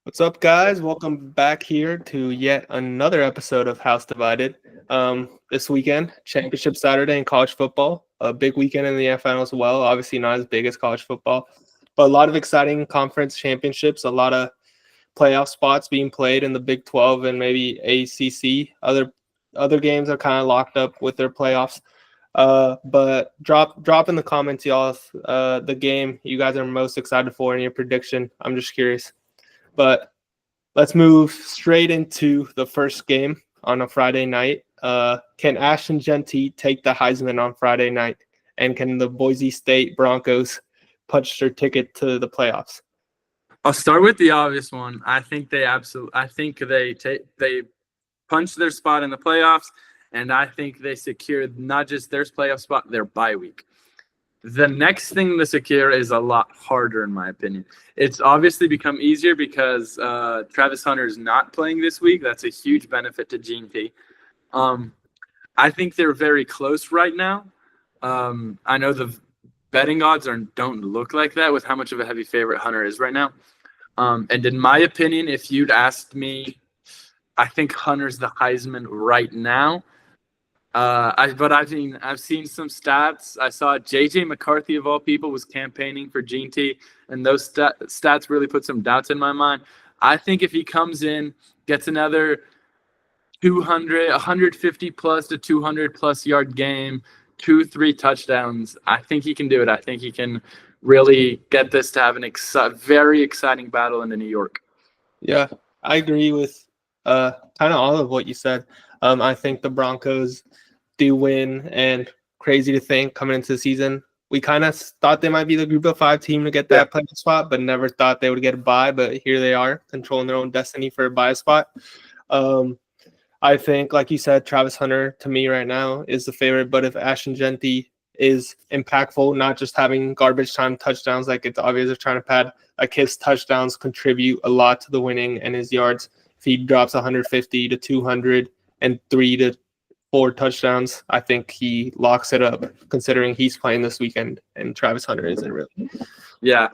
What's up, guys? Welcome back here to yet another episode of House Divided. This weekend, Championship Saturday in college football, a big weekend in the NFL as well. Obviously, not as big as college football, but a lot of exciting conference championships, a lot of playoff spots being played in the Big 12 and maybe ACC. Other games are kind of locked up with their playoffs. But drop in the comments, y'all, the game you guys are most excited for and your prediction. I'm just curious. But let's move straight into the first game on a Friday night. Can Ashton Jeanty take the Heisman on Friday night? And can the Boise State Broncos punch their ticket to the playoffs? I'll start with the obvious one. I think they punch their spot in the playoffs, and I think they secured not just their playoff spot, their bye week. The next thing to secure is a lot harder, in my opinion. It's obviously become easier because Travis Hunter is not playing this week. That's a huge benefit to Jeanty. I think they're very close right now. I know the betting odds don't look like that with how much of a heavy favorite Hunter is right now. And in my opinion, if you'd asked me, I think Hunter's the Heisman right now. I've seen some stats. I saw JJ McCarthy of all people was campaigning for Jeanty, and those stats really put some doubts in my mind. I think if he comes in, gets another 150 plus to 200 plus yard game, 2-3 touchdowns, I think he can do it. I think he can really get this to have very exciting battle into New York. Yeah, I agree with kind of all of what you said. I think the Broncos do win, and crazy to think coming into the season, we kind of thought they might be the Group of 5 team to get that playoff spot, but never thought they would get a bye. But here they are, controlling their own destiny for a bye spot. I think, like you said, Travis Hunter to me right now is the favorite. But if Ashton Jeanty is impactful, not just having garbage time touchdowns, like it's obvious they're trying to pad, like his touchdowns contribute a lot to the winning, and his yards, if he drops 150 to 200 and 3 to 4 touchdowns, I think he locks it up, considering he's playing this weekend and Travis Hunter isn't really. Yeah.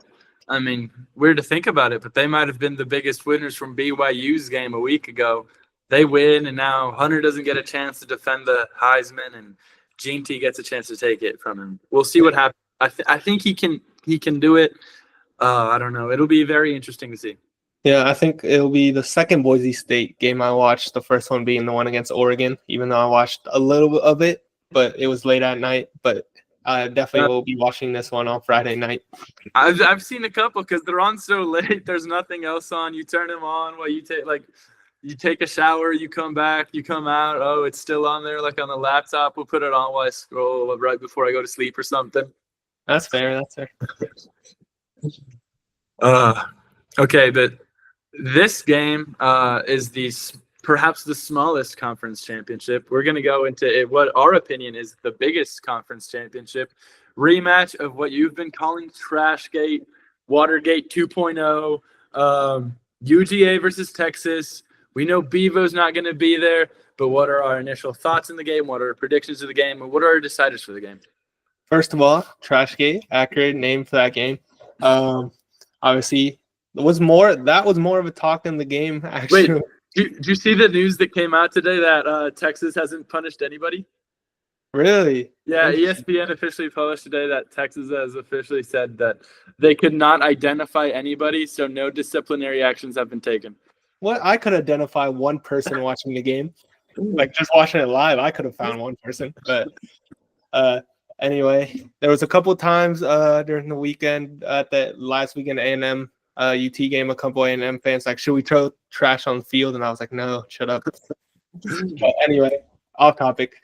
I mean, weird to think about it, but they might have been the biggest winners from BYU's game a week ago. They win, and now Hunter doesn't get a chance to defend the Heisman, and Jeanty gets a chance to take it from him. We'll see what happens. I think he can do it. I don't know. It'll be very interesting to see. Yeah, I think it'll be the second Boise State game I watched, the first one being the one against Oregon, even though I watched a little bit of it, but it was late at night. But I definitely will be watching this one on Friday night. I've seen a couple because they're on so late. There's nothing else on. You turn them on while you take a shower, you come back, you come out. Oh, it's still on there, like on the laptop. We'll put it on while I scroll right before I go to sleep or something. That's fair. Okay, but this game is perhaps the smallest conference championship. We're going to go into what our opinion is the biggest conference championship rematch of what you've been calling Trashgate, Watergate 2.0, UGA versus Texas. We know Bevo's not going to be there, but what are our initial thoughts in the game? What are our predictions of the game? And what are our deciders for the game? First of all, Trashgate, accurate name for that game. Obviously, that was more of a talk in the game, actually. Wait, did you see the news that came out today that Texas hasn't punished anybody? Really? Yeah, ESPN officially published today that Texas has officially said that they could not identify anybody, so no disciplinary actions have been taken. What? I could identify one person watching the game. Like, just watching it live, I could have found one person. But anyway, there was a couple of times during the weekend at the last weekend A&M UT game, a couple A&M fans like, should we throw trash on the field? And I was like, no, shut up. But anyway, off topic.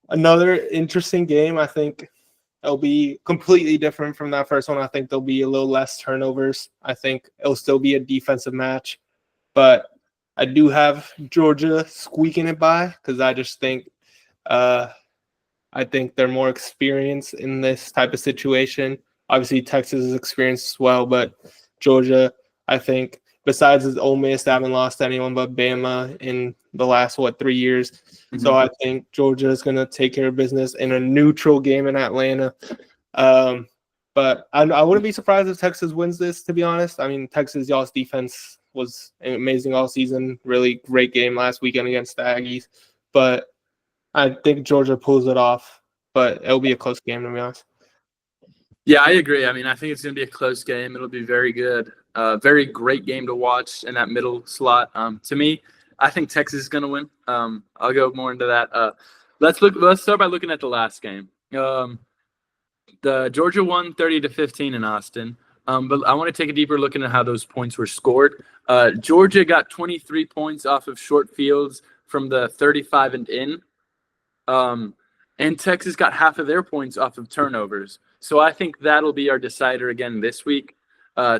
Another interesting game. I think it'll be completely different from that first one. I think there'll be a little less turnovers. I think it'll still be a defensive match. But I do have Georgia squeaking it by because I just think I think they're more experienced in this type of situation. Obviously, Texas is experienced as well, but Georgia, I think, besides Ole Miss, they haven't lost anyone but Bama in the last, 3 years. Mm-hmm. So I think Georgia is going to take care of business in a neutral game in Atlanta. But I wouldn't be surprised if Texas wins this, to be honest. I mean, Texas, y'all's defense was amazing all season. Really great game last weekend against the Aggies. But I think Georgia pulls it off. But it'll be a close game, to be honest. Yeah, I agree. I mean, I think it's going to be a close game. It'll be very good. Very great game to watch in that middle slot. To me, I think Texas is going to win. I'll go more into that. Let's start by looking at the last game. The Georgia won 30-15 in Austin. But I want to take a deeper look into how those points were scored. Georgia got 23 points off of short fields from the 35 and in. And Texas got half of their points off of turnovers. So I think that'll be our decider again this week.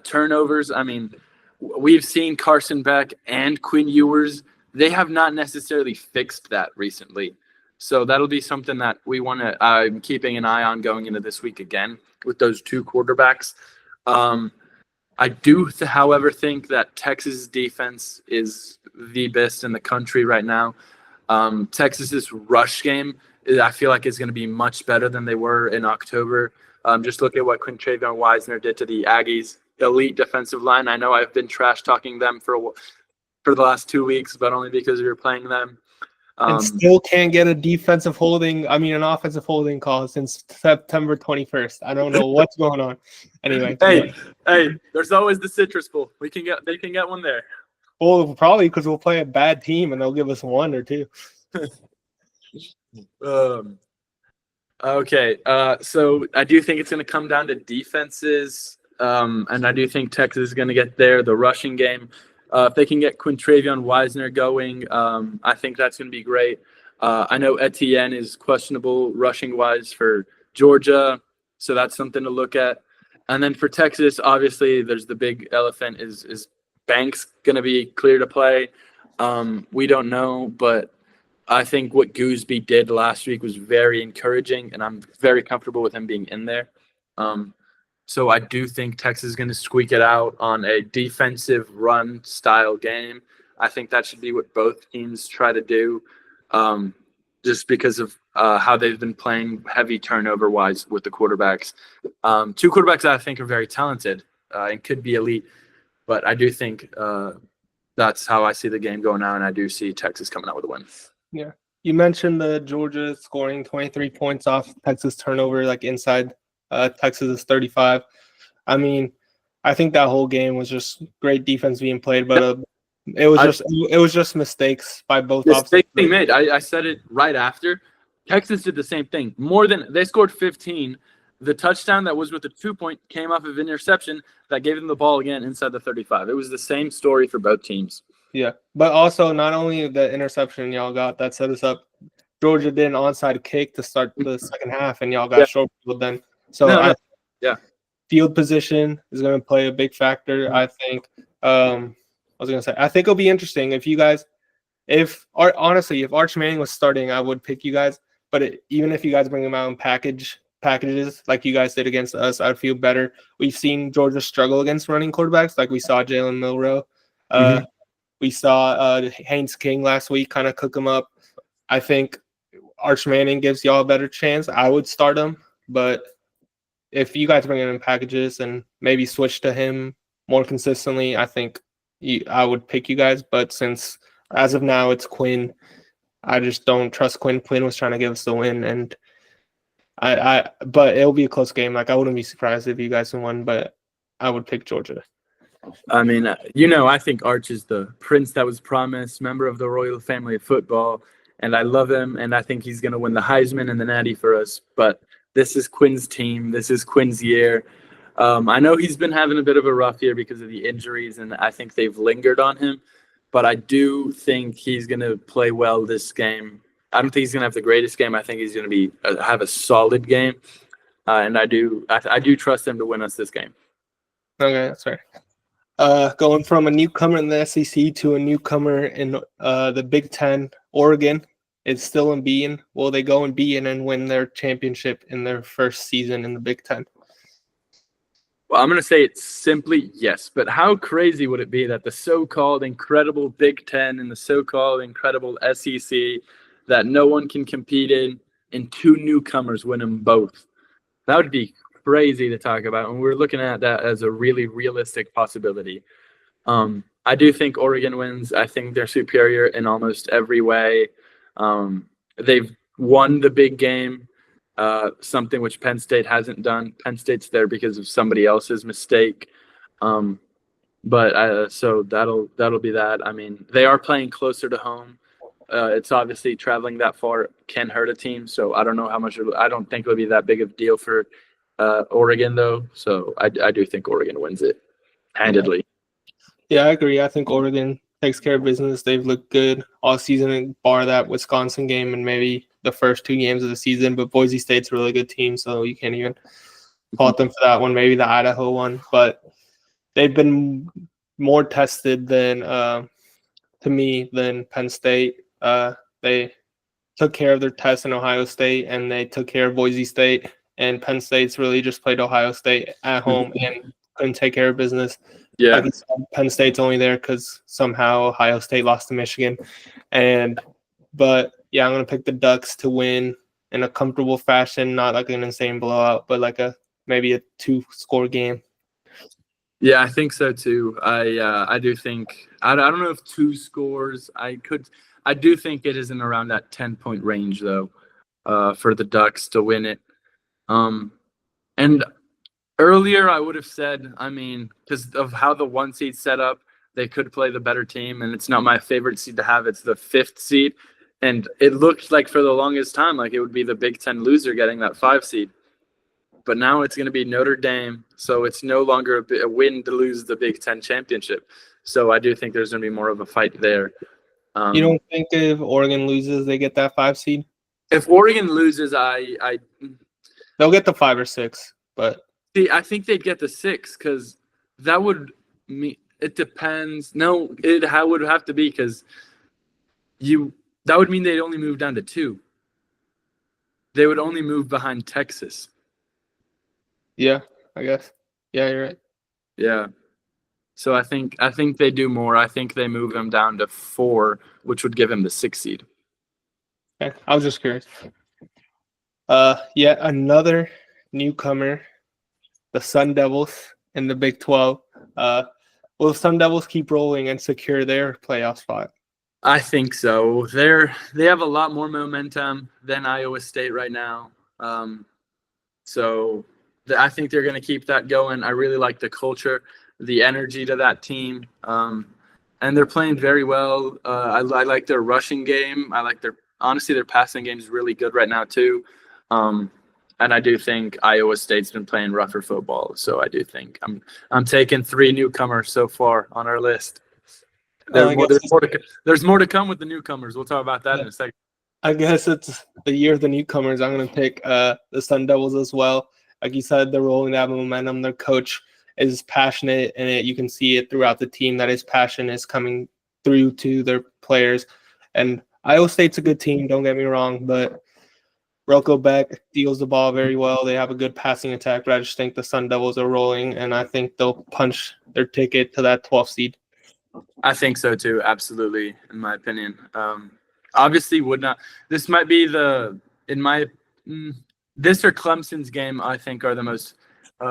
Turnovers, I mean, we've seen Carson Beck and Quinn Ewers. They have not necessarily fixed that recently. So that'll be something that I'm keeping an eye on going into this week again with those two quarterbacks. I do, however, think that Texas' defense is the best in the country right now. Texas's rush game, I feel like, is going to be much better than they were in October. Just look at what Quintravion Wisner did to the Aggies' elite defensive line. I know I've been trash talking them for the last 2 weeks, but only because we were playing them. And still can't get an offensive holding call since September 21st. I don't know what's going on. Anyway. Hey, there's always the Citrus Bowl. They can get one there. Well, probably because we'll play a bad team and they'll give us one or two. Okay. So I do think it's going to come down to defenses. And I do think Texas is going to get there. The rushing game. If they can get Quintravion Wisner going, I think that's going to be great. I know Etienne is questionable rushing-wise for Georgia, so that's something to look at. And then for Texas, obviously, there's the big elephant. Is Banks going to be clear to play? We don't know, but I think what Gooseby did last week was very encouraging, and I'm very comfortable with him being in there. So I do think Texas is going to squeak it out on a defensive run style game. I think that should be what both teams try to do, just because of how they've been playing heavy turnover wise with the quarterbacks. Two quarterbacks that I think are very talented and could be elite, but I do think that's how I see the game going now, and I do see Texas coming out with a win. Yeah. You mentioned the Georgia scoring 23 points off Texas turnover, like inside Texas is 35. I mean, I think that whole game was just great defense being played, but it was just mistakes by both. Mistakes being made. I said it right after. Texas did the same thing. They scored 15. The touchdown that was with the 2-point came off of interception that gave them the ball again inside the 35. It was the same story for both teams. Yeah, but also not only the interception y'all got that set us up, Georgia did an onside kick to start the second half, and y'all got short field then. So field position is going to play a big factor. I think. I think it'll be interesting if you guys, if Arch Manning was starting, I would pick you guys. But even if you guys bring him out in packages like you guys did against us, I'd feel better. We've seen Georgia struggle against running quarterbacks, like we saw Jalen Milroe. We saw Haynes King last week kind of cook him up. I think Arch Manning gives y'all a better chance. I would start him, but if you guys bring him in packages and maybe switch to him more consistently, I think I would pick you guys. But since as of now it's I just don't trust Quinn. Quinn was trying to give us the win, and but it'll be a close game. Like I wouldn't be surprised if you guys won, but I would pick Georgia. I mean, I think Arch is the prince that was promised, member of the royal family of football, and I love him, and I think he's going to win the Heisman and the Natty for us. But this is Quinn's team. This is Quinn's year. I know he's been having a bit of a rough year because of the injuries, and I think they've lingered on him. But I do think he's going to play well this game. I don't think he's going to have the greatest game. I think he's going to have a solid game, and I do trust him to win us this game. Okay, that's fair. Going from a newcomer in the SEC to a newcomer in the Big Ten, Oregon is still unbeaten. Will they go unbeaten and win their championship in their first season in the Big Ten? Well, I'm going to say it's simply yes. But how crazy would it be that the so-called incredible Big Ten and the so-called incredible SEC that no one can compete in, and two newcomers win them both? That would be crazy to talk about, and we're looking at that as a really realistic possibility. I do think Oregon wins. I think they're superior in almost every way. They've won the big game, something which Penn State hasn't done. Penn State's there because of somebody else's mistake. So that'll be that. I mean, they are playing closer to home. It's obviously traveling that far can hurt a team. So I don't know how much. I don't think it'll be that big of a deal for Oregon though. So I do think Oregon wins it handedly. Yeah, I agree. I think Oregon takes care of business. They've looked good all season, bar that Wisconsin game and maybe the first 2 games of the season. But Boise State's a really good team, so you can't even fault them for that one. Maybe the Idaho one, but they've been more tested than to me than Penn State. They took care of their tests in Ohio State, and they took care of Boise State. And Penn State's really just played Ohio State at home and couldn't take care of business. Yeah, Penn State's only there because somehow Ohio State lost to Michigan. But yeah, I'm gonna pick the Ducks to win in a comfortable fashion, not like an insane blowout, but like maybe a 2-score game. Yeah, I think so too. I do think I don't know if 2 scores. I do think it is in around that 10-point range though, for the Ducks to win it. And earlier I would have said, I mean, because of how the 1 seed set up, they could play the better team, and it's not my favorite seed to have. It's the 5th seed, and it looked like for the longest time like it would be the Big Ten loser getting that 5 seed. But now it's going to be Notre Dame, so it's no longer a win to lose the Big Ten championship. So I do think there's going to be more of a fight there. You don't think if Oregon loses, they get that 5 seed? If Oregon loses, they'll get the 5 or 6. But see, I think they'd get the 6 because that would mean it depends. No, it would have to be because that would mean they'd only move down to 2. They would only move behind Texas. Yeah, I guess. Yeah, you're right. Yeah. So I think they do more. I think they move him down to 4, which would give him the 6 seed. Okay. I was just curious. Yet another newcomer, the Sun Devils in the Big 12. Will the Sun Devils keep rolling and secure their playoff spot? I think so. They have a lot more momentum than Iowa State right now. So I think they're going to keep that going. I really like the culture, the energy to that team. And they're playing very well. I like their rushing game. I like their passing game is really good right now too. And I do think Iowa State's been playing rougher football. So I do think I'm taking 3 newcomers so far on our list. There's more to come with the newcomers. We'll talk about that in a second. I guess it's the year of the newcomers. I'm going to pick the Sun Devils as well. Like you said, they're rolling that momentum. Their coach is passionate, and you can see it throughout the team that his passion is coming through to their players. And Iowa State's a good team, don't get me wrong, but Rocco Beck deals the ball very well. They have a good passing attack, but I just think the Sun Devils are rolling, and I think they'll punch their ticket to that 12th seed. I think so too, absolutely, in my opinion. Obviously would not – this might be this or Clemson's game, I think, are the most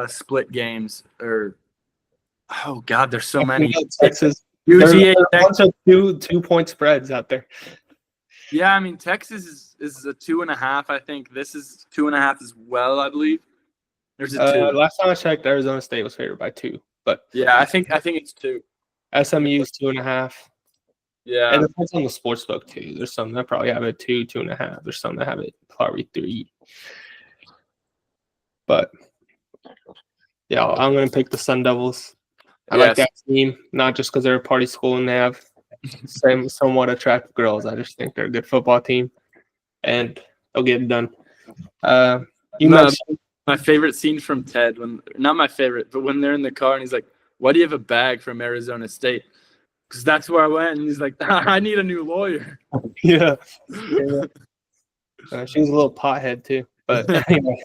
split games. Oh, God, there's so many. Texas. UGA, There's a bunch of 2-point spreads out there. Yeah, I mean, Texas is a 2.5. I think this is 2.5 as well, I believe. There's a 2. Last time I checked, Arizona State was favored by 2. But yeah, I think it's 2. SMU is 2.5. Yeah. And it depends on the sports book, too. There's some that probably have it 2, 2.5. There's some that have it probably 3. But, yeah, I'm going to pick the Sun Devils. I like that team, not just because they're a party school and they have somewhat attractive girls. I just think they're a good football team, and they'll get it done. My favorite scene from Ted, not my favorite, but when they're in the car and he's like, "Why do you have a bag from Arizona State?" Because that's where I went, and he's like, "I need a new lawyer." Yeah. She was a little pothead too, but anyway.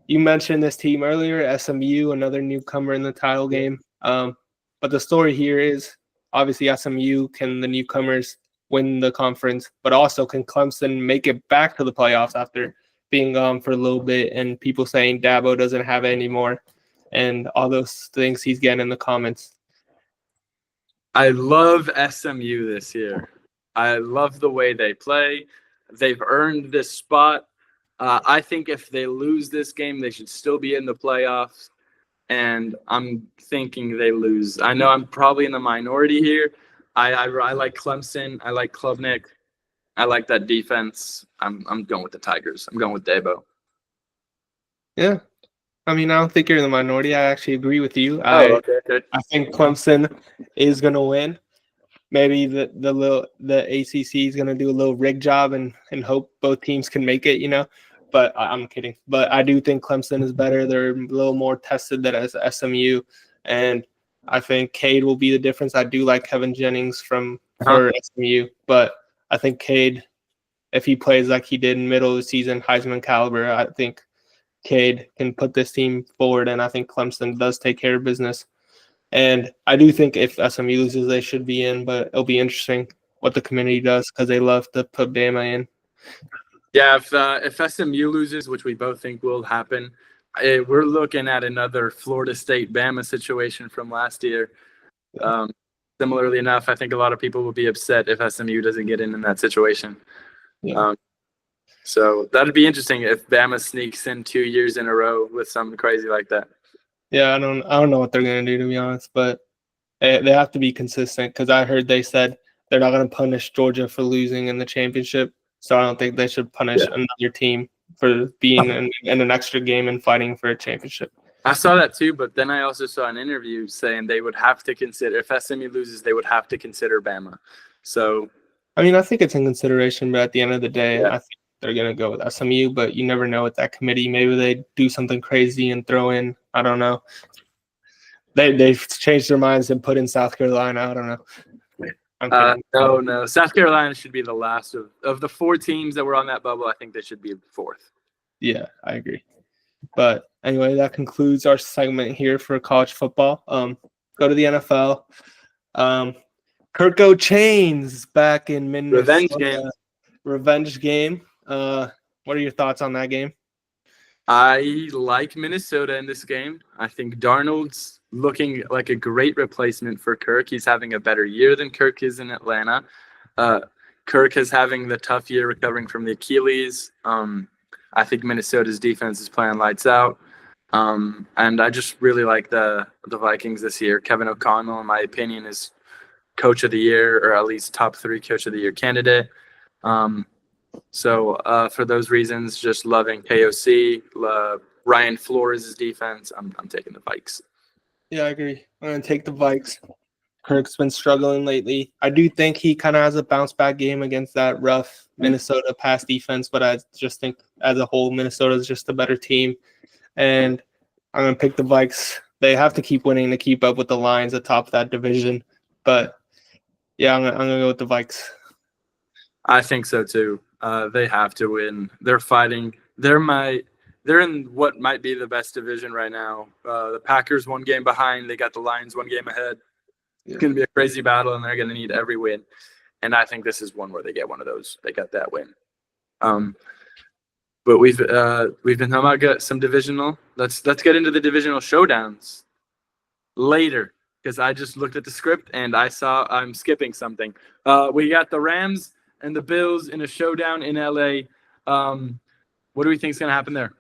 You mentioned this team earlier, SMU, another newcomer in the title game. But the story here is obviously SMU, can the newcomers win the conference, but also can Clemson make it back to the playoffs after being gone for a little bit and people saying Dabo doesn't have it anymore and all those things he's getting in the comments. I love SMU this year. I love the way they play. They've earned this spot. I think if they lose this game, they should still be in the playoffs. And I'm thinking they lose. I know I'm probably in the minority here. I like Clemson. I like Klubnik. I like that defense. I'm going with the Tigers. I'm going with Dabo. Yeah. I mean, I don't think you're in the minority. I actually agree with you. Okay. I think Clemson is going to win. Maybe the ACC is going to do a little rig job and hope both teams can make it, But I'm kidding. But I do think Clemson is better. They're a little more tested than as SMU. And I think Cade will be the difference. I do like Kevin Jennings for SMU. But I think Cade, if he plays like he did in the middle of the season, Heisman caliber, I think Cade can put this team forward. And I think Clemson does take care of business. And I do think if SMU loses, they should be in. But it'll be interesting what the community does because they love to put Bama in. Yeah, if SMU loses, which we both think will happen, we're looking at another Florida State Bama situation from last year. Similarly enough, I think a lot of people will be upset if SMU doesn't get in that situation. Yeah. So that'd be interesting if Bama sneaks in 2 years in a row with something crazy like that. Yeah, I don't know what they're gonna do, to be honest, but they have to be consistent because I heard they said they're not gonna punish Georgia for losing in the championship. So I don't think they should punish another team for being in an extra game and fighting for a championship. I saw that too, but then I also saw an interview saying they would have to consider, if SMU loses, they would have to consider Bama. So, I mean, I think it's in consideration, but at the end of the day, I think they're going to go with SMU, but you never know with that committee. Maybe they do something crazy and throw in, I don't know. They've changed their minds and put in South Carolina. I don't know. No. South Carolina should be the last of the 4 teams that were on that bubble. I think they should be 4th. Yeah, I agree. But anyway, that concludes our segment here for college football. Go to the NFL. Kirko Chains back in Minnesota. Revenge game. What are your thoughts on that game? I like Minnesota in this game. I think Darnold's looking like a great replacement for Kirk. He's having a better year than Kirk is in Atlanta. Kirk is having the tough year recovering from the Achilles. I think Minnesota's defense is playing lights out. And I just really like the Vikings this year. Kevin O'Connell, in my opinion, is coach of the year, or at least top 3 coach of the year candidate. So for those reasons, just loving KOC, Ryan Flores' defense, I'm taking the Vikes. Yeah, I agree. I'm going to take the Vikes. Kirk's been struggling lately. I do think he kind of has a bounce back game against that rough Minnesota pass defense, but I just think as a whole, Minnesota is just a better team. And I'm going to pick the Vikes. They have to keep winning to keep up with the Lions atop that division. But yeah, I'm going to go with the Vikes. I think so too. They have to win. They're fighting. They're in what might be the best division right now. The Packers 1 game behind. They got the Lions 1 game ahead. It's going to be a crazy battle, and they're going to need every win. And I think this is one where they get one of those. They got that win. But we've been talking about some divisional. Let's get into the divisional showdowns later, because I just looked at the script and I saw I'm skipping something. We got the Rams and the Bills in a showdown in LA. What do we think is going to happen there?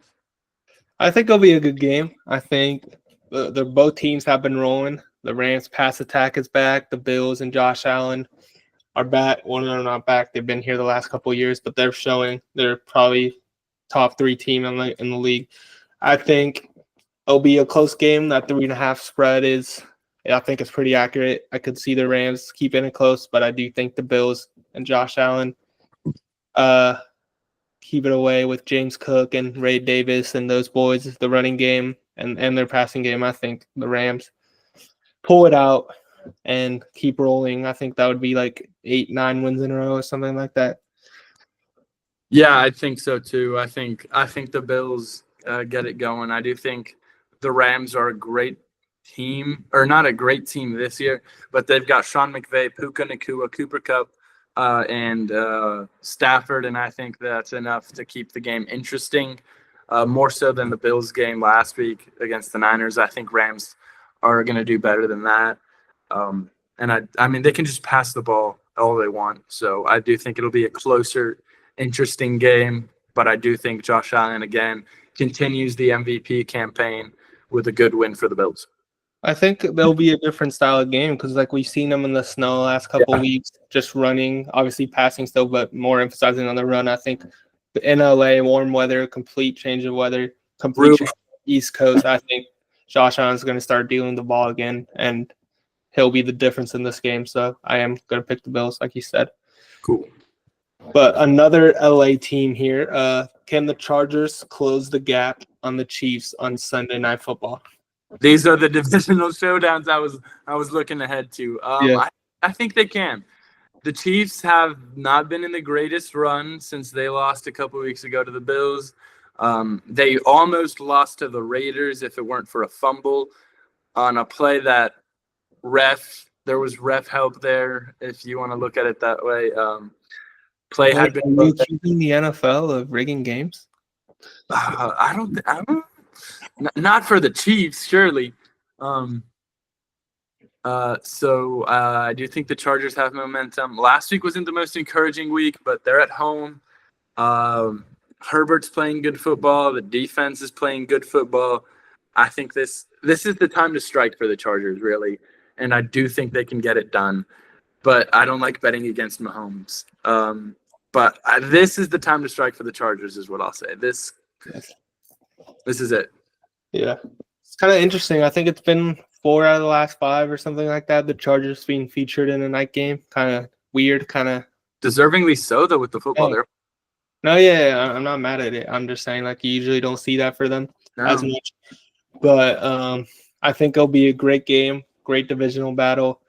I think it'll be a good game. I think both teams have been rolling. The Rams pass attack is back. The Bills and Josh Allen are back. Well, they're not back. They've been here the last couple of years, but they're showing they're probably top 3 team in the league. I think it'll be a close game. That 3.5 spread I think it's pretty accurate. I could see the Rams keeping it close, but I do think the Bills and Josh Allen keep it away with James Cook and Ray Davis and those boys, the running game and their passing game. I think the Rams pull it out and keep rolling. I think that would be like 8-9 wins in a row or something like that. Yeah, I think so too. I think the Bills get it going. I do think the Rams are a great team, or not a great team this year, but they've got Sean McVay, Puka Nacua, Cooper Kupp. and Stafford, and I think that's enough to keep the game interesting, more so than the Bills game last week against the Niners. I think Rams are going to do better than that. And I mean, they can just pass the ball all they want. So I do think it'll be a closer, interesting game. But I do think Josh Allen, again, continues the MVP campaign with a good win for the Bills. I think there'll be a different style of game because, like, we've seen them in the snow last couple of weeks, just running, obviously passing still, but more emphasizing on the run. I think in LA, warm weather, complete change of weather, complete change of East Coast. I think Josh Allen's going to start dealing the ball again, and he'll be the difference in this game. So I am going to pick the Bills, like you said. Cool. But another LA team here. Can the Chargers close the gap on the Chiefs on Sunday Night Football? These are the divisional showdowns I was looking ahead to. I think they can. The Chiefs have not been in the greatest run since they lost a couple weeks ago to the Bills. They almost lost to the Raiders if it weren't for a fumble on a play that there was ref help there, if you want to look at it that way. Play had been accusing the NFL of rigging games. I don't. Not for the Chiefs, surely. So I do think the Chargers have momentum. Last week wasn't the most encouraging week, but they're at home. Herbert's playing good football. The defense is playing good football. I think this is the time to strike for the Chargers, really. And I do think they can get it done. But I don't like betting against Mahomes. But this is the time to strike for the Chargers is what I'll say. This is it. Yeah. It's kind of interesting. I think it's been 4 out of the last 5 or something like that. The Chargers being featured in a night game. Kind of weird, kind of. Deservingly so, though, with the football there. No, yeah, I'm not mad at it. I'm just saying, like, you usually don't see that for them as much. But I think it'll be a great game, great divisional battle.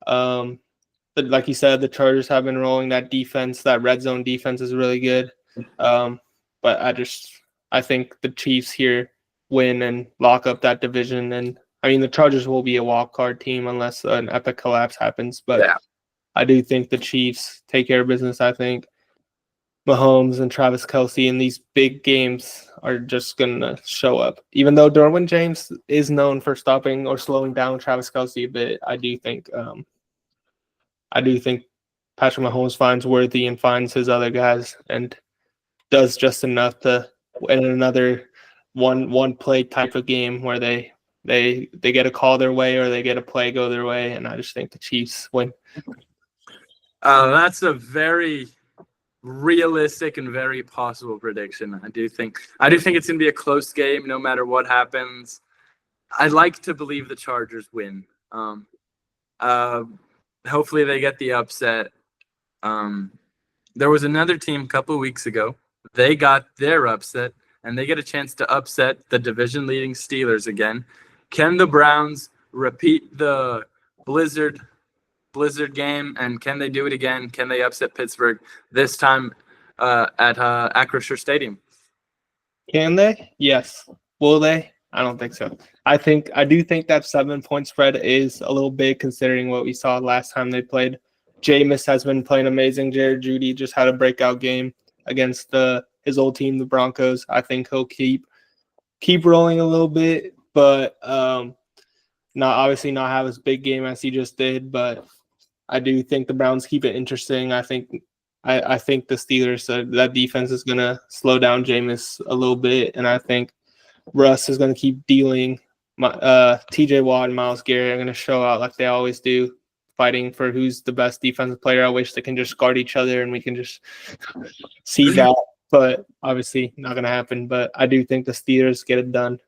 But like you said, the Chargers have been rolling. That defense, that red zone defense is really good. But I think the Chiefs here win and lock up that division. And I mean, the Chargers will be a wild card team unless an epic collapse happens. But yeah. I do think the Chiefs take care of business. I think Mahomes and Travis Kelce in these big games are just going to show up. Even though Derwin James is known for stopping or slowing down Travis Kelce a bit, I do think Patrick Mahomes finds Worthy and finds his other guys and does just enough to win another one play type of game where they get a call their way or they get a play go their way, and I just think the Chiefs win. That's a very realistic and very possible prediction. I do think it's going to be a close game no matter what happens. I'd like to believe the Chargers win. Hopefully they get the upset. There was another team a couple of weeks ago. They got their upset, and they get a chance to upset the division-leading Steelers again. Can the Browns repeat the Blizzard game, and can they do it again? Can they upset Pittsburgh this time at Acrisure Stadium? Can they? Yes. Will they? I don't think so. I do think that 7-point spread is a little big considering what we saw last time they played. Jameis has been playing amazing. Jared Jeudy just had a breakout game against his old team, the Broncos. I think he'll keep rolling a little bit, but not have as big game as he just did. But I do think the Browns keep it interesting. I think the Steelers, that defense is going to slow down Jameis a little bit, and I think Russ is going to keep dealing. TJ Watt and Myles Garrett are going to show out like they always do, fighting for who's the best defensive player. I wish they can just guard each other and we can just see that, but obviously not going to happen. But I do think the Steelers get it done.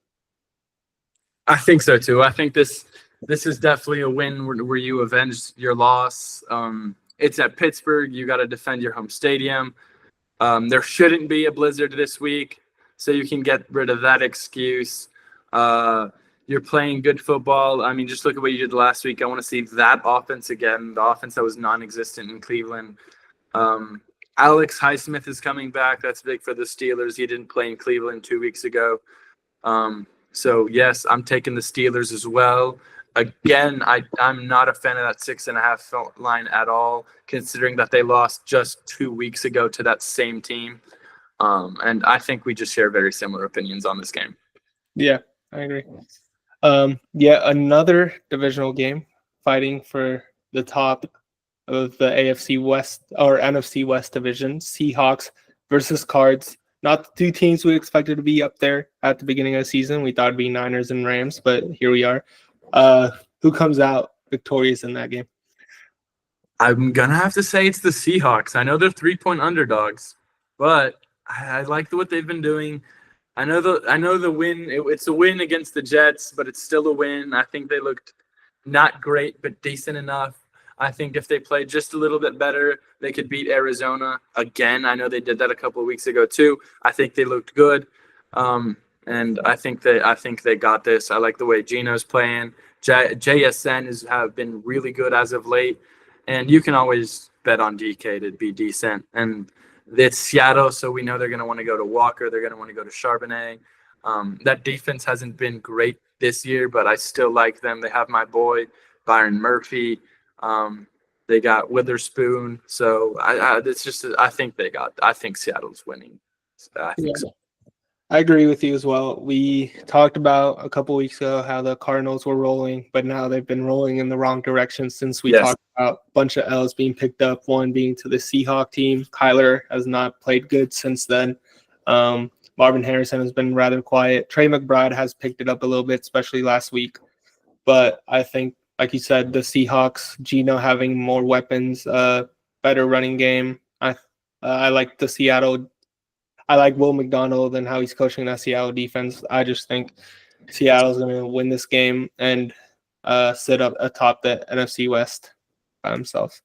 I think so too. I think this is definitely a win where you avenge your loss. It's at Pittsburgh. You got to defend your home stadium. There shouldn't be a blizzard this week, so you can get rid of that excuse. You're playing good football. I mean, just look at what you did last week. I want to see that offense again, the offense that was non-existent in Cleveland. Alex Highsmith is coming back. That's big for the Steelers. He didn't play in Cleveland 2 weeks ago. So, yes, I'm taking the Steelers as well. Again, I'm not a fan of that 6.5 line at all, considering that they lost just 2 weeks ago to that same team. And I think we just share very similar opinions on this game. Yeah, I agree. Yeah, another divisional game fighting for the top of the AFC West or NFC West division, Seahawks versus Cards. Not the two teams we expected to be up there at the beginning of the season. We thought it'd be Niners and Rams, but here we are. Who comes out victorious in that game? I'm gonna have to say it's the Seahawks. I know they're 3-point underdogs, but I like what they've been doing. I know the win. It's a win against the Jets, but it's still a win. I think they looked not great, but decent enough. I think if they played just a little bit better, they could beat Arizona again. I know they did that a couple of weeks ago too. I think they looked good, and I think they got this. I like the way Geno's playing. JSN have been really good as of late, and you can always bet on DK to be decent. And it's Seattle, so we know they're going to want to go to Walker. They're going to want to go to Charbonnet. That defense hasn't been great this year, but I still like them. They have my boy Byron Murphy. They got Witherspoon. So I think Seattle's winning. I think so. I agree with you as well. We talked about a couple weeks ago how the Cardinals were rolling, but now they've been rolling in the wrong direction since we talked about a bunch of L's being picked up, one being to the Seahawks team. Kyler has not played good since then. Marvin Harrison has been rather quiet. Trey McBride has picked it up a little bit, especially last week. But I think, like you said, the Seahawks, Geno having more weapons, better running game. I like the Seattle. I like Will McDonald and how he's coaching that Seattle defense. I just think Seattle's going to win this game and sit up atop the NFC West by themselves.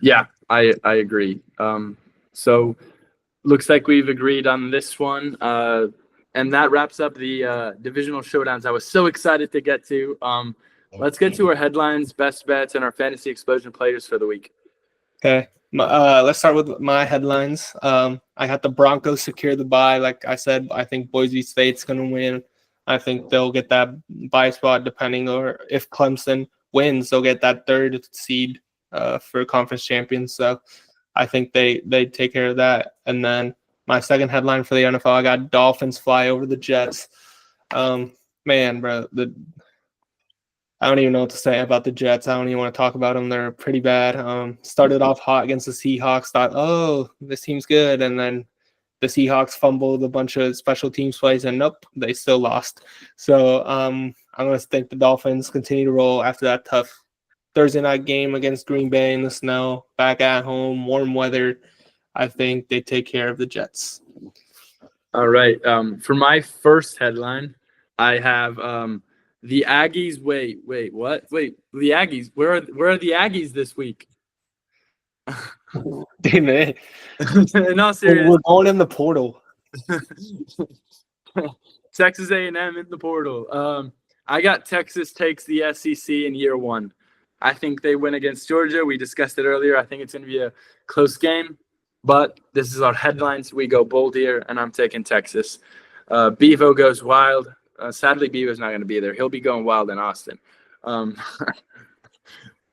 Yeah, I agree. So looks like we've agreed on this one. And that wraps up the divisional showdowns I was so excited to get to. Let's get to our headlines, best bets, and our fantasy explosion players for the week. Okay. Let's start with my headlines. I got the Broncos secure the bye. Like I said, I think Boise State's going to win. I think they'll get that bye spot depending, or if Clemson wins, they'll get that third seed for conference champions. So I think they take care of that. And then my second headline for the NFL, I got Dolphins fly over the Jets. Man, bro, I don't even know what to say about the Jets. I don't even want to talk about them. They're pretty bad. Started off hot against the Seahawks. Thought, oh, this team's good. And then the Seahawks fumbled a bunch of special teams plays, and nope, they still lost. So I'm going to think the Dolphins continue to roll after that tough Thursday night game against Green Bay in the snow, back at home, warm weather. I think they take care of the Jets. All right. For my first headline, I have the Aggies. Wait, what? Wait, the Aggies. Where are the Aggies this week? Damn it. No, serious. We're going in the portal. Texas A&M in the portal. I got Texas takes the SEC in year one. I think they win against Georgia. We discussed it earlier. I think it's going to be a close game, but this is our headlines. We go bold here, and I'm taking Texas. Bevo goes wild. Sadly, Bevo's not going to be there. He'll be going wild in Austin.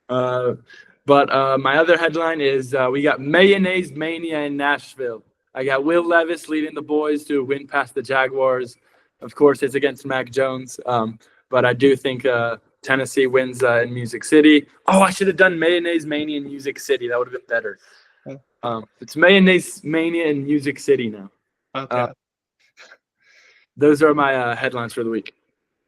But my other headline is we got Mayonnaise Mania in Nashville. I got Will Levis leading the boys to a win past the Jaguars. Of course, it's against Mac Jones, but I do think Tennessee wins in Music City. Oh, I should have done Mayonnaise Mania in Music City. That would have been better. It's Mayonnaise Mania in Music City now. Okay. Those are my headlines for the week.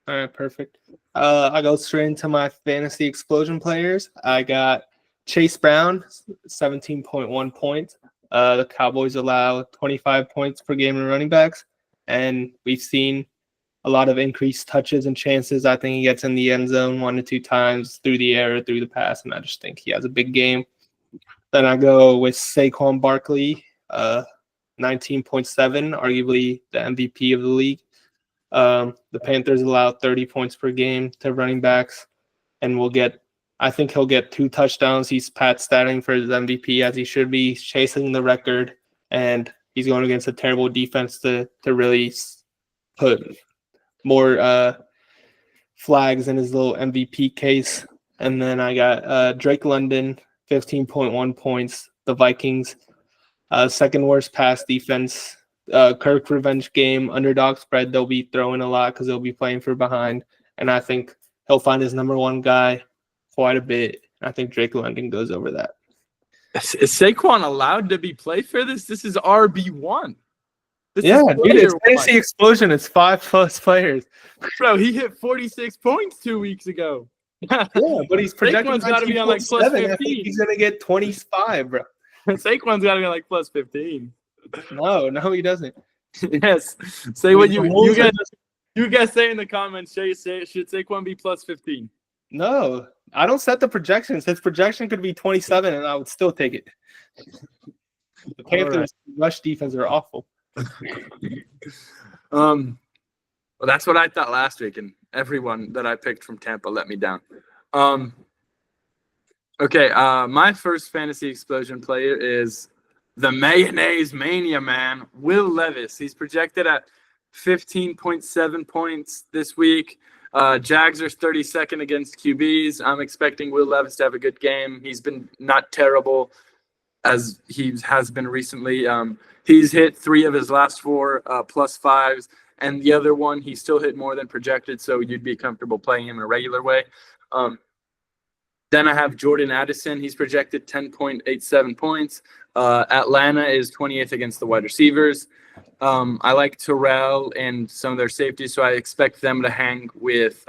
All right, perfect. I go straight into my fantasy explosion players. I got Chase Brown, 17.1 points. The Cowboys allow 25 points per game in running backs, and we've seen a lot of increased touches and chances. I think he gets in the end zone 1 to 2 times through the air, through the pass, and I just think he has a big game. Then I go with Saquon Barkley, 19.7, arguably the MVP of the league. The Panthers allow 30 points per game to running backs, and I think he'll get 2 touchdowns. He's statting for his MVP as he should be. He's chasing the record, and he's going against a terrible defense to really put more flags in his little MVP case. And then I got Drake London, 15.1 points. The Vikings, second worst pass defense. Kirk revenge game, underdog spread. They'll be throwing a lot because they'll be playing for behind. And I think he'll find his number one guy quite a bit. I think Drake London goes over that. Is Saquon allowed to be played for this? This is RB1. This Yeah, is dude, it's player fantasy one. explosion. It's 5+ players. Bro, he hit 46 points 2 weeks ago. Yeah, but he's projected Saquon's got to be on like plus 19.7. I think 15. he's gonna get 25, bro. Saquon's got to be like plus 15. No, he doesn't. Yes. Say what you Wolves guys. are- You guys say in the comments. Should Saquon be plus 15? No, I don't set the projections. His projection could be 27, and I would still take it. The Panthers' rush defense are awful. Well, that's what I thought last week, and everyone that I picked from Tampa let me down. Okay, my first fantasy explosion player is the mayonnaise mania man, Will Levis. He's projected at 15.7 points this week. Jags are 32nd against QBs. I'm expecting Will Levis to have a good game. He's been not terrible as he has been recently. He's hit 3 of his last 4 plus 5s, and the other one he still hit more than projected, so you'd be comfortable playing him in a regular way. Then I have Jordan Addison. He's projected 10.87 points. Atlanta is 28th against the wide receivers. I like Terrell and some of their safeties, so I expect them to hang with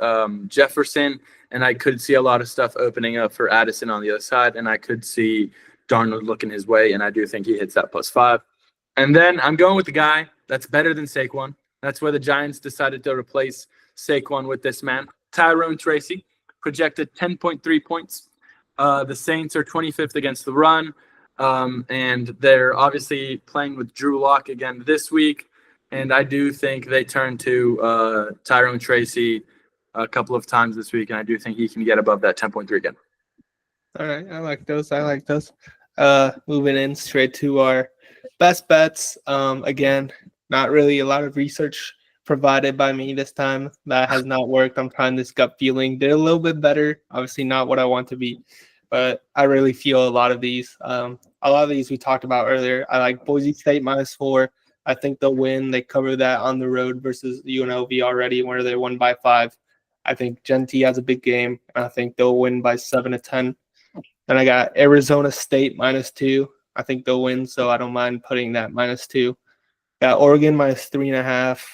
Jefferson, and I could see a lot of stuff opening up for Addison on the other side, and I could see Darnold looking his way, and I do think he hits that plus 5. And then I'm going with the guy that's better than Saquon. That's where the Giants decided to replace Saquon with this man, Tyrone Tracy, projected 10.3 points. The Saints are 25th against the run. And they're obviously playing with Drew Lock again this week. And I do think they turn to Tyrone Tracy a couple of times this week. And I do think he can get above that 10.3 again. All right, I like those. Moving in straight to our best bets. Again, not really a lot of research provided by me this time. That has not worked. I'm trying this gut feeling. Did a little bit better. Obviously not what I want to be, but I really feel a lot of these. We talked about earlier. I like Boise State -4. I think they'll win. They cover that on the road versus UNLV already, where they won by 5. I think Genty has a big game. I think they'll win by 7 to 10. Then I got Arizona State -2. I think they'll win, so I don't mind putting that -2. Got Oregon -3.5.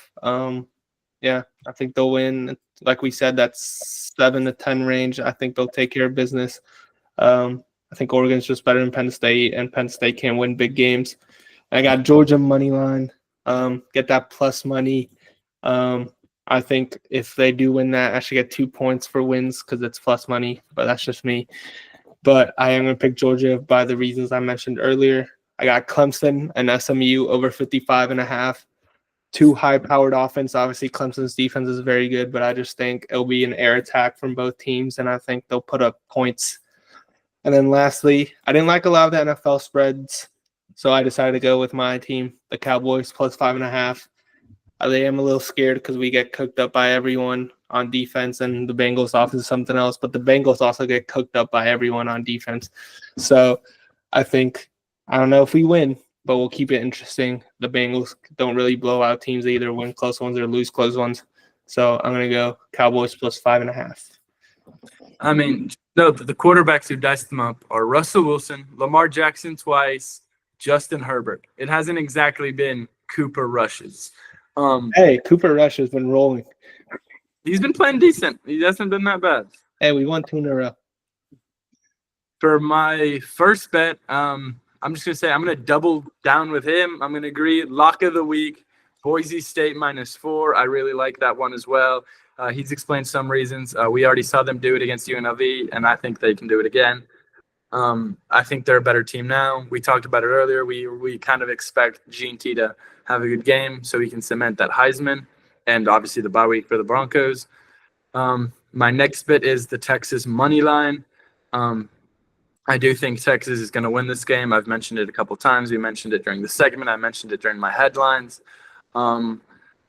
Yeah, I think they'll win. Like we said, that's 7 to 10 range. I think they'll take care of business. I think Oregon's just better than Penn State, and Penn State can win big games. I got Georgia money line. Get that plus money. I think if they do win that, I should get 2 points for wins because it's plus money, but that's just me. But I am going to pick Georgia by the reasons I mentioned earlier. I got Clemson and SMU over 55.5. 2 high-powered offense. Obviously, Clemson's defense is very good, but I just think it'll be an air attack from both teams, and I think they'll put up points. And then lastly, I didn't like a lot of the NFL spreads, so I decided to go with my team, the Cowboys, plus 5.5. I am a little scared because we get cooked up by everyone on defense, and the Bengals offense is something else, but the Bengals also get cooked up by everyone on defense. So I think, I don't know if we win, but we'll keep it interesting. The Bengals don't really blow out teams. They either win close ones or lose close ones. So I'm going to go Cowboys plus 5.5. I mean, no, the quarterbacks who diced them up are Russell Wilson, Lamar Jackson twice, Justin Herbert. It hasn't exactly been Cooper Rushes. Hey, Cooper Rush has been rolling. He's been playing decent. He hasn't been that bad. Hey, we won 2 in a row. For my first bet, I'm just going to say I'm going to double down with him. I'm going to agree. Lock of the week, Boise State -4. I really like that one as well. He's explained some reasons. We already saw them do it against UNLV, and I think they can do it again. I think they're a better team now. We talked about it earlier. We kind of expect Gene T to have a good game so he can cement that Heisman, and obviously the bye week for the Broncos. My next bet is the Texas money line. I do think Texas is going to win this game. I've mentioned it a couple times. We mentioned it during the segment. I mentioned it during my headlines.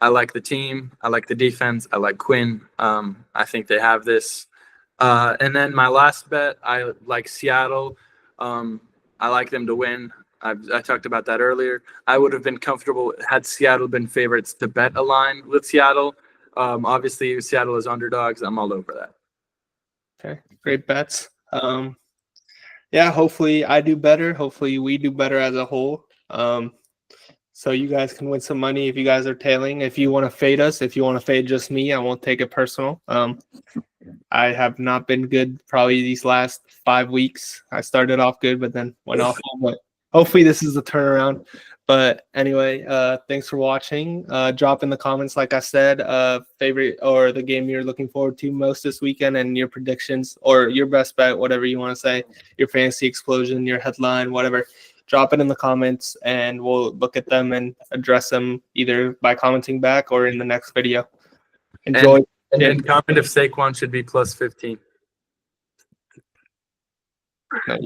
I like the team. I like the defense. I like Quinn. I think they have this. And then my last bet, I like Seattle. I like them to win. I talked about that earlier. I would have been comfortable had Seattle been favorites to bet a line with Seattle. Obviously, Seattle is underdogs. I'm all over that. Okay, great bets. Yeah, hopefully I do better. Hopefully we do better as a whole. So you guys can win some money if you guys are tailing. If you want to fade us, if you want to fade just me, I won't take it personal. I have not been good probably these last 5 weeks. I started off good, but then went off. But hopefully this is the turnaround. But anyway, thanks for watching. Drop in the comments, like I said, favorite or the game you're looking forward to most this weekend and your predictions or your best bet, whatever you want to say, your fantasy explosion, your headline, whatever. Drop it in the comments and we'll look at them and address them either by commenting back or in the next video. Enjoy. And comment if Saquon should be plus 15. No,